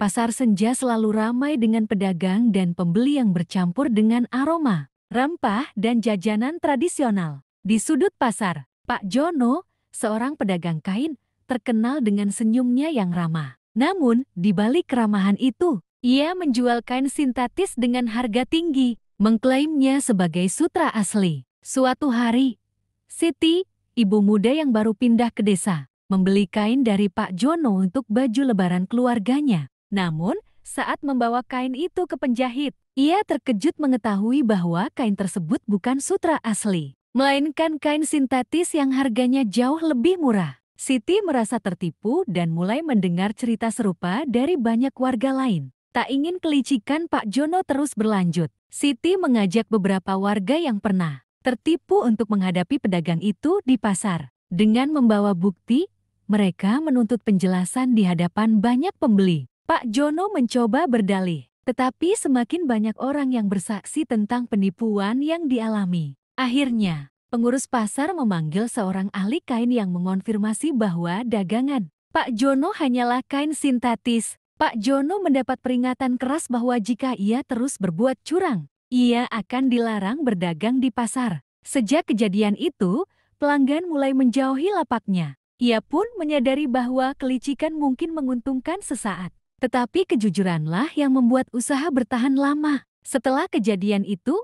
Pasar senja selalu ramai dengan pedagang dan pembeli yang bercampur dengan aroma, rempah, dan jajanan tradisional. Di sudut pasar, Pak Jono, seorang pedagang kain, terkenal dengan senyumnya yang ramah. Namun, di balik keramahan itu, ia menjual kain sintetis dengan harga tinggi, mengklaimnya sebagai sutra asli. Suatu hari, Siti, ibu muda yang baru pindah ke desa, membeli kain dari Pak Jono untuk baju lebaran keluarganya. Namun, saat membawa kain itu ke penjahit, ia terkejut mengetahui bahwa kain tersebut bukan sutra asli, melainkan kain sintetis yang harganya jauh lebih murah. Siti merasa tertipu dan mulai mendengar cerita serupa dari banyak warga lain. Tak ingin kelicikan Pak Jono terus berlanjut, Siti mengajak beberapa warga yang pernah tertipu untuk menghadapi pedagang itu di pasar. Dengan membawa bukti, mereka menuntut penjelasan di hadapan banyak pembeli. Pak Jono mencoba berdalih, tetapi semakin banyak orang yang bersaksi tentang penipuan yang dialami. Akhirnya, pengurus pasar memanggil seorang ahli kain yang mengonfirmasi bahwa dagangan Pak Jono hanyalah kain sintetis. Pak Jono mendapat peringatan keras bahwa jika ia terus berbuat curang, ia akan dilarang berdagang di pasar. Sejak kejadian itu, pelanggan mulai menjauhi lapaknya. Ia pun menyadari bahwa kelicikan mungkin menguntungkan sesaat. Tetapi kejujuranlah yang membuat usaha bertahan lama. Setelah kejadian itu,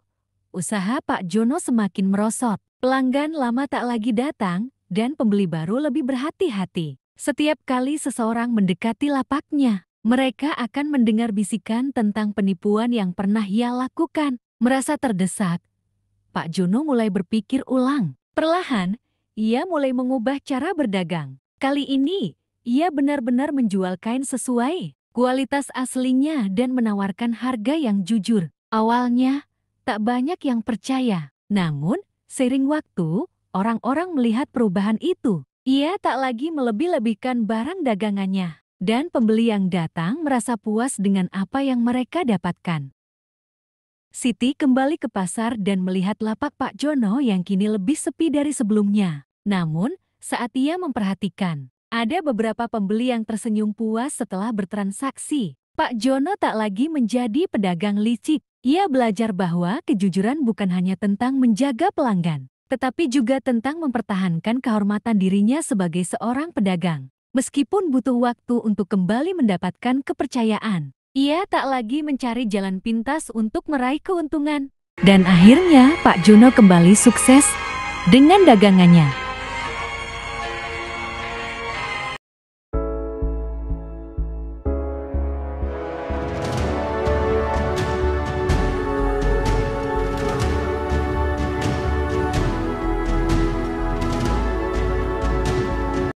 usaha Pak Jono semakin merosot. Pelanggan lama tak lagi datang dan pembeli baru lebih berhati-hati. Setiap kali seseorang mendekati lapaknya, mereka akan mendengar bisikan tentang penipuan yang pernah ia lakukan. Merasa terdesak, Pak Jono mulai berpikir ulang. Perlahan, ia mulai mengubah cara berdagang. Kali ini, ia benar-benar menjual kain sesuai kualitas aslinya dan menawarkan harga yang jujur. Awalnya, tak banyak yang percaya. Namun, seiring waktu, orang-orang melihat perubahan itu. Ia tak lagi melebih-lebihkan barang dagangannya. Dan pembeli yang datang merasa puas dengan apa yang mereka dapatkan. Siti kembali ke pasar dan melihat lapak Pak Jono yang kini lebih sepi dari sebelumnya. Namun, saat ia memperhatikan, ada beberapa pembeli yang tersenyum puas setelah bertransaksi. Pak Jono tak lagi menjadi pedagang licik. Ia belajar bahwa kejujuran bukan hanya tentang menjaga pelanggan, tetapi juga tentang mempertahankan kehormatan dirinya sebagai seorang pedagang. Meskipun butuh waktu untuk kembali mendapatkan kepercayaan, ia tak lagi mencari jalan pintas untuk meraih keuntungan. Dan akhirnya Pak Jono kembali sukses dengan dagangannya.